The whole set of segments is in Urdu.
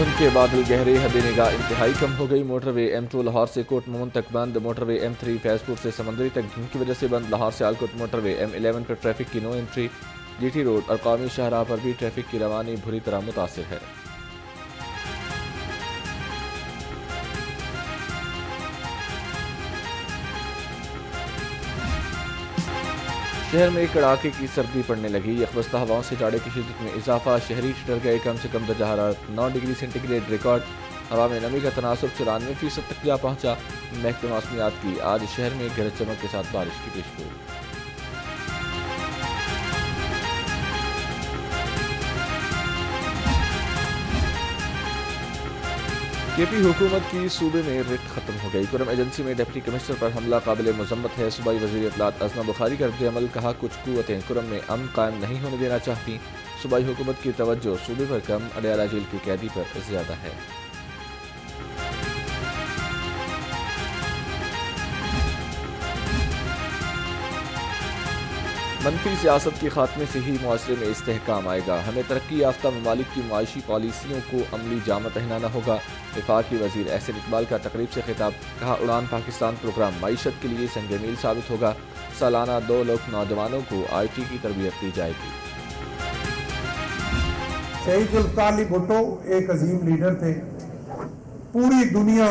دھند کے بادل گہرے، حد نگاہ انتہائی کم ہو گئی۔ موٹر وے M2 لاہور سے کوٹ مومن تک بند، موٹر وے M3 فیض پور سے سمندری تک دھند کی وجہ سے بند۔ لاہور سے آلکوٹ موٹر وے M11 پر ٹریفک کی نو انٹری، GT روڈ اور قومی شاہراہ پر بھی ٹریفک کی روانی بری طرح متاثر ہے۔ شہر میں کڑاکے کی سردی پڑنے لگی، یکبستہ ہواؤں سے جاڑے کی شدت میں اضافہ، شہری ٹھٹر گئے، کم سے کم درجہ حرارت 9 ڈگری سینٹی گریڈ ریکارڈ، ہوا میں نمی کا تناسب 94% تک جا پہنچا۔ محکمہ موسمیات کی آج شہر میں گرج چمک کے ساتھ بارش کی پیشگوئی۔ KP حکومت کی صوبے میں رٹ ختم ہو گئی، کرم ایجنسی میں ڈپٹی کمشنر پر حملہ قابل مذمت ہے۔ صوبائی وزیر اطلاعات ازمہ بخاری کا رد عمل، کہا کچھ قوتیں کرم میں امن قائم نہیں ہونے دینا چاہتی، صوبائی حکومت کی توجہ صوبے پر کم، اڈیالہ جیل کی قیدی پر زیادہ ہے۔ منفی سیاست کے خاتمے سے ہی معاشرے میں استحکام آئے گا، ہمیں ترقی یافتہ ممالک کی معاشی پالیسیوں کو عملی جامہ پہنانا ہوگا۔ وفاقی وزیر احسن اقبال کا تقریب سے خطاب، کہا اڑان پاکستان پروگرام معیشت کے لیے سنگ میل ثابت ہوگا، سالانہ 2 لاکھ نوجوانوں کو IT کی تربیت دی جائے گی۔ شہید ذوالفقار علی بھٹو ایک عظیم لیڈر تھے، پوری دنیا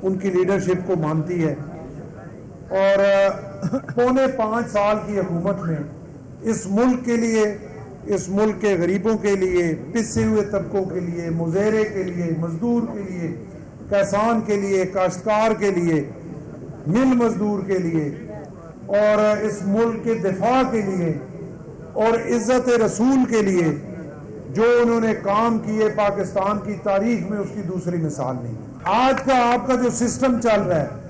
ان کی لیڈرشپ کو مانتی ہے، اور 4.25 سال کی حکومت میں اس ملک کے لیے، اس ملک کے غریبوں کے لیے، پسے ہوئے طبقوں کے لیے، مظاہرے کے لیے، مزدور کے لیے، کسان کے لیے، کاشتکار کے لیے، مل مزدور کے لیے، اور اس ملک کے دفاع کے لیے اور عزت رسول کے لیے جو انہوں نے کام کیے، پاکستان کی تاریخ میں اس کی دوسری مثال نہیں۔ آج کا آپ کا جو سسٹم چل رہا ہے،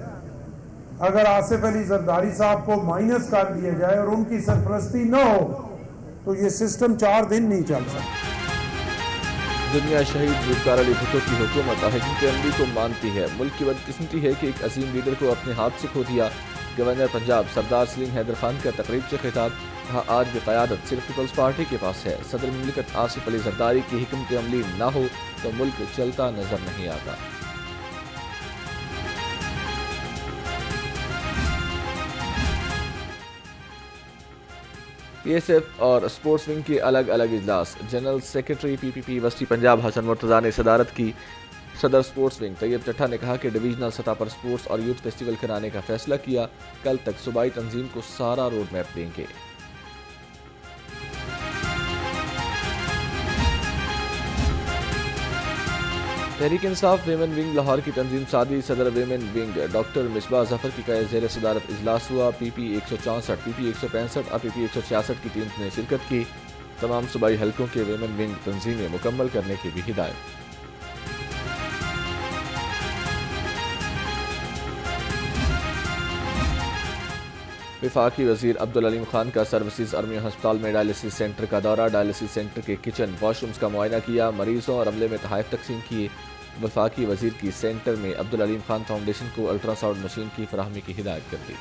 اگر آصف علی زرداری صاحب کو مائنس کر دیا جائے اور ان کی سرپرستی نہ ہو تو یہ سسٹم 4 دن نہیں چل سکتا۔ دنیا شہید ذوالفقار علی بھٹو کی حکومت حکمت عملی کو مانتی ہے، ملک کی بدقسمتی ہے کہ ایک عظیم لیڈر کو اپنے ہاتھ سے کھو دیا۔ گورنر پنجاب سردار سلیم حیدر خان کا تقریب سے خطاب، کہا آج بھی قیادت صرف پیپلز پارٹی کے پاس ہے، صدر مملکت آصف علی زرداری کی حکمت عملی نہ ہو تو ملک چلتا نظر نہیں آتا۔ PSF اور اسپورٹس ونگ کے الگ الگ اجلاس، جنرل سیکرٹری PPP وسطی پنجاب حسن مرتضیٰ نے صدارت کی۔ صدر اسپورٹس ونگ طیب چٹھا نے کہا کہ ڈویژنل سطح پر اسپورٹس اور یوتھ فیسٹیول کرانے کا فیصلہ کیا، کل تک صوبائی تنظیم کو سارا روڈ میپ دیں گے۔ تحریک انصاف ویمن ونگ لاہور کی تنظیم سادی، صدر ویمن ونگ ڈاکٹر مصباح ظفر کی زیر صدارت اجلاس ہوا۔ PP 164، PP 165 اور PP 166 کی ٹیمز نے شرکت کی۔ تمام صوبائی حلقوں کے ویمن ونگ تنظیمیں مکمل کرنے کی بھی ہدایت۔ وفاقی وزیر عبدالعلیم خان کا سروسز ارمیہ ہسپتال میں ڈائلسس سینٹر کا دورہ، ڈائلسس سینٹر کے کچن واش رومز کا معائنہ کیا، مریضوں اور عملے میں تحائف تقسیم کیے۔ وفاقی وزیر کی سینٹر میں عبدالعلیم خان فاؤنڈیشن کو الٹرا ساؤنڈ مشین کی فراہمی کی ہدایت کر دی۔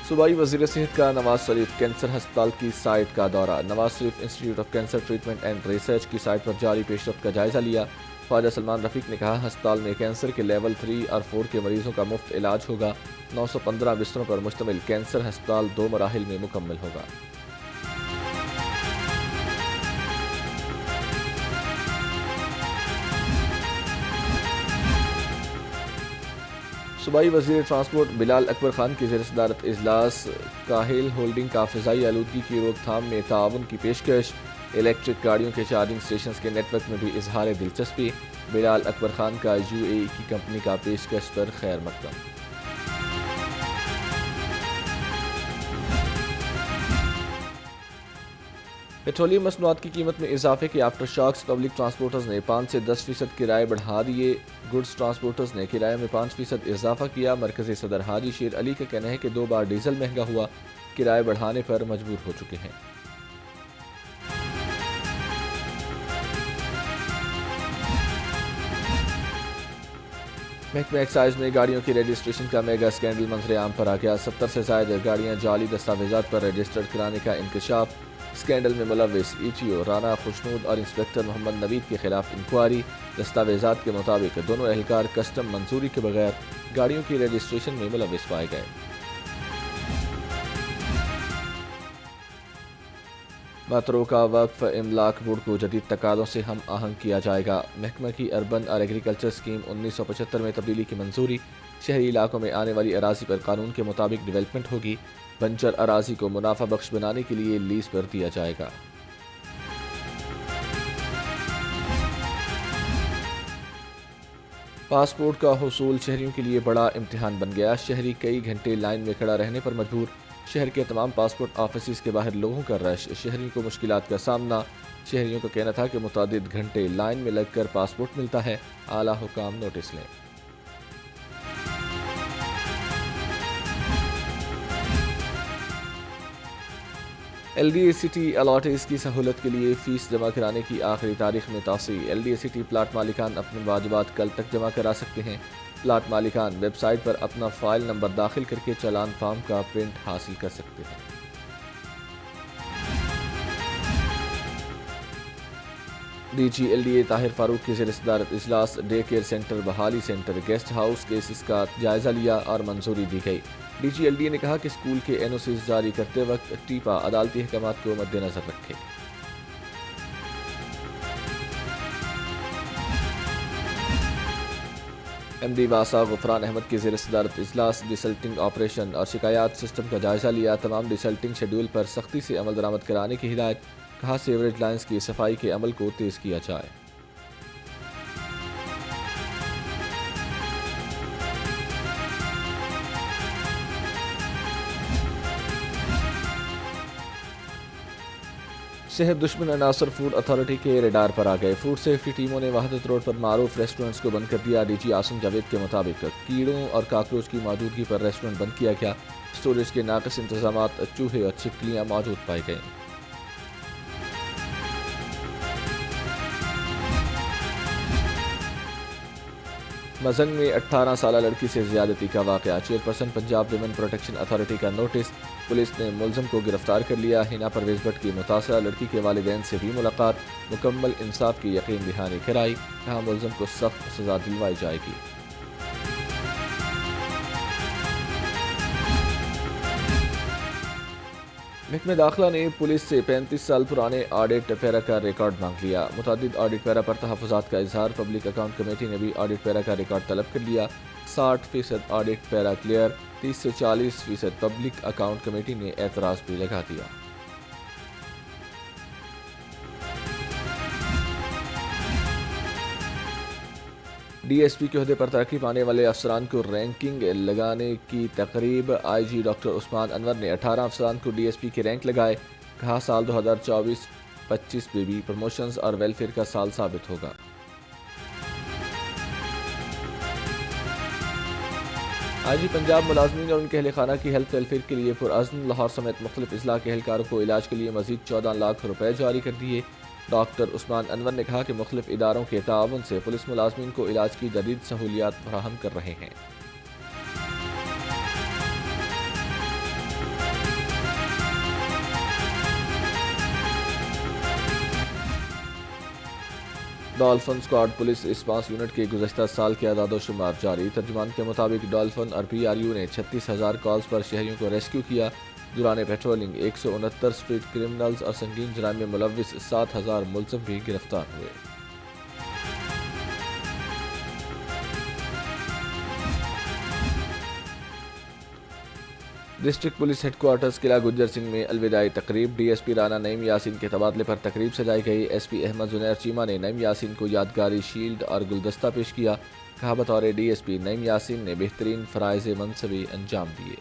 صوبائی وزیر صحت کا نواز شریف کینسر ہسپتال کی سائٹ کا دورہ، Nawaz Sharif institute of cancer treatment and research کی سائٹ پر جاری پیش رفت کا جائزہ لیا۔ خواجہ سلمان رفیق نے کہا ہسپتال میں کینسر کے لیول 3 اور 4 کے مریضوں کا مفت علاج ہوگا۔ 915 بستروں پر مشتمل کینسر ہسپتال 2 مراحل میں مکمل ہوگا۔ صوبائی وزیر ٹرانسپورٹ بلال اکبر خان کی زیر صدارت اجلاس، کاہل ہولڈنگ کا فضائی آلودگی کی روک تھام میں تعاون کی پیشکش، الیکٹرک گاڑیوں کے چارجنگ سٹیشنز کے نیٹ ورک میں بھی اظہار دلچسپی، بلال اکبر خان کا UAE کی کمپنی کا پیشکش پر خیر مقدم۔ پیٹرولیم مصنوعات کی قیمت میں اضافے کے آفٹر شاکس، پبلک ٹرانسپورٹرز نے 5 سے 10% کرائے بڑھا دیے، گڈز ٹرانسپورٹرز نے کرائے میں 5% اضافہ کیا۔ مرکزی صدر حاجی شیر علی کا کہنا ہے کہ 2 بار ڈیزل مہنگا ہوا، کرائے بڑھانے پر مجبور ہو چکے ہیں۔ محکمہ ایکسائز میں گاڑیوں کی رجسٹریشن کا میگا اسکینڈل منظر عام پر آ گیا۔ 70 سے زائد گاڑیاں جعلی دستاویزات پر رجسٹرڈ کرانے کا انکشاف۔ اسکینڈل میں ملوث E T O Rana Khushnood اور انسپکٹر محمد نوید کے خلاف انکوائری۔ دستاویزات کے مطابق دونوں اہلکار کسٹم منظوری کے بغیر گاڑیوں کی رجسٹریشن میں ملوث پائے گئے۔ متروکہ وقف املاک بورڈ کو جدید تقاضوں سے ہم آہنگ کیا جائے گا۔ محکمہ کی اربن اور ایگریکلچر اسکیم 1975 میں تبدیلی کی منظوری۔ شہری علاقوں میں آنے والی اراضی پر قانون کے مطابق ڈیولپمنٹ ہوگی۔ بنجر اراضی کو منافع بخش بنانے کے لیے لیز پر دیا جائے گا۔ پاسپورٹ کا حصول شہریوں کے لیے بڑا امتحان بن گیا۔ شہری کئی گھنٹے لائن میں کھڑا رہنے پر مجبور۔ شہر کے تمام پاسپورٹ آفیسز کے باہر لوگوں کا رش، شہریوں کو مشکلات کا سامنا۔ شہریوں کا کہنا تھا کہ متعدد گھنٹے لائن میں لگ کر پاسپورٹ ملتا ہے، اعلیٰ حکام نوٹس لیں۔ ایل ڈی اے سٹی الاٹیز کی سہولت کے لیے فیس جمع کرانے کی آخری تاریخ میں توسیع۔ ایل ڈی اے سٹی پلاٹ مالکان اپنے واجبات کل تک جمع کرا سکتے ہیں۔ پلاٹ مالکان ویب سائٹ پر اپنا فائل نمبر داخل کر کے چالان فارم کا پرنٹ حاصل کر سکتے ہیں۔ D G L D A Tahir Farooq کی زیر صدارت اجلاس۔ ڈے کیئر سینٹر، بحالی سینٹر، گیسٹ ہاؤس کیسز کا جائزہ لیا اور منظوری دی گئی۔ D G L D A نے کہا کہ اسکول کے این او سیز جاری کرتے وقت ٹیپا عدالتی احکامات کو مد نظر رکھے۔ ایم ڈی واسا غفران احمد کی زیر صدارت اجلاس۔ ڈیسلٹنگ آپریشن اور شکایات سسٹم کا جائزہ لیا۔ تمام ڈیسلٹنگ شیڈول پر سختی سے عمل درآمد کرانے کی ہدایت۔ کہا سیوریج لائنز کی صفائی کے عمل کو تیز کیا جائے۔ صحت دشمن عناصر فوڈ اتھارٹی کے ریڈار پر آ گئے۔ فوڈ سیفٹی ٹیموں نے وحدت روڈ پر معروف ریسٹورنٹس کو بند کر دیا۔ ڈی جی عاصم جاوید کے مطابق کیڑوں اور کاکروچ کی موجودگی پر ریسٹورنٹ بند کیا گیا۔ اسٹوریج کے ناقص انتظامات، چوہے اور چھپکلیاں موجود پائی گئیں۔ مزنگ میں 18 سالہ لڑکی سے زیادتی کا واقعہ۔ Chairperson Punjab women protection authority کا نوٹس۔ پولیس نے ملزم کو گرفتار کر لیا۔ ہنا پرویز بٹ کی متاثرہ لڑکی کے والدین سے بھی ملاقات۔ مکمل انصاف کی یقین دہانی کرائی۔ کہا ملزم کو سخت سزا دلوائی جائے گی۔ محکمہ داخلہ نے پولیس سے 35 سال پرانے آڈٹ پیرا کا ریکارڈ مانگ لیا۔ متعدد آڈٹ پیرا پر تحفظات کا اظہار۔ پبلک اکاؤنٹ کمیٹی نے بھی آڈٹ پیرا کا ریکارڈ طلب کر لیا۔ 60% آڈٹ پیرا کلیئر، 30 سے 40% پبلک اکاؤنٹ کمیٹی نے اعتراض بھی لگا دیا۔ ڈی ایس پی کے عہدے پر ترقی پانے والے افسران کو رینکنگ لگانے کی تقریب۔ آئی جی ڈاکٹر عثمان انور نے 18 افسران کو ڈی ایس پی کے رینک لگائے۔ کہا سال 2024-25 میں بھی پروموشنز اور ویلفیئر کا سال ثابت ہوگا۔ آئی جی پنجاب ملازمین اور ان کے اہل خانہ کی ہیلتھ ویلفیئر کے لیے پرعزم۔ لاہور سمیت مختلف اضلاع کے اہلکاروں کو علاج کے لیے مزید 14 لاکھ روپے جاری کر دیے۔ ڈاکٹر عثمان انور نے کہا کہ مختلف اداروں کے تعاون سے پولیس ملازمین کو علاج کی جدید سہولیات فراہم کر رہے ہیں۔ Dolphin squad police response unit کے گزشتہ سال کے اعداد و شمار جاری۔ ترجمان کے مطابق ڈالفن اور پی آر یو نے 36,000 کالز پر شہریوں کو ریسکیو کیا۔ دوران پیٹرولنگ 169 اسٹریٹ کرمنلز اور سنگین جرائم میں ملوث 7,000 ملزم بھی گرفتار ہوئے۔ ڈسٹرکٹ پولیس ہیڈ کوارٹرز قلعہ گجر سنگھ میں الوداعی تقریب۔ ڈی ایس پی رانا نعیم یاسین کے تبادلے پر تقریب سجائی گئی۔ ایس پی احمد زنیر چیمہ نے نعیم یاسین کو یادگاری شیلڈ اور گلدستہ پیش کیا۔ کہا بطور ڈی ایس پی نعیم یاسین نے بہترین فرائض منصبی انجام دیے۔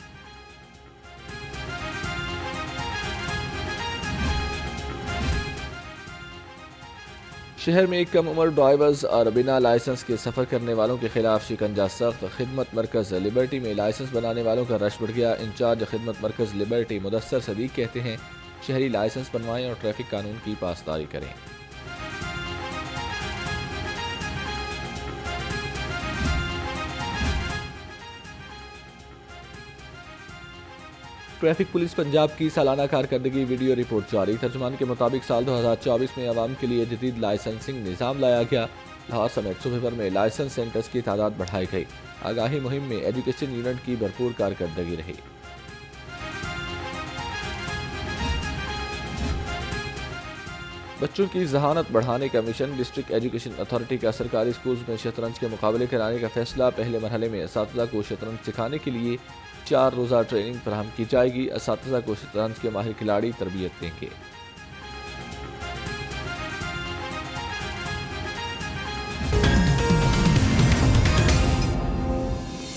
شہر میں کم عمر ڈرائیورز اور بنا لائسنس کے سفر کرنے والوں کے خلاف شکنجہ سخت۔ خدمت مرکز لبرٹی میں لائسنس بنانے والوں کا رش بڑھ گیا۔ انچارج خدمت مرکز لبرٹی مدثر صدیق کہتے ہیں شہری لائسنس بنوائیں اور ٹریفک قانون کی پاسداری کریں۔ ٹریفک پولیس پنجاب کی سالانہ کارکردگی ویڈیو رپورٹ جاری۔ ترجمان کے مطابق سال 2024 میں عوام کے لیے جدید لائسنسنگ نظام لایا گیا۔ لاہور سمیت صوبے بھر میں لائسنس سینٹرز کی تعداد بڑھائی گئی۔ آگاہی مہم میں ایجوکیشن یونٹ کی بھرپور کارکردگی رہی۔ بچوں کی ذہانت بڑھانے کا مشن۔ ڈسٹرکٹ ایجوکیشن اتھارٹی کا سرکاری اسکولز میں شطرنج کے مقابلے کرانے کا فیصلہ۔ پہلے مرحلے میں اساتذہ کو شطرنج سکھانے کے لیے 4 روزہ ٹریننگ فراہم کی جائے گی۔ اساتذہ کو شطرنج کے ماہر کھلاڑی تربیت دیں گے۔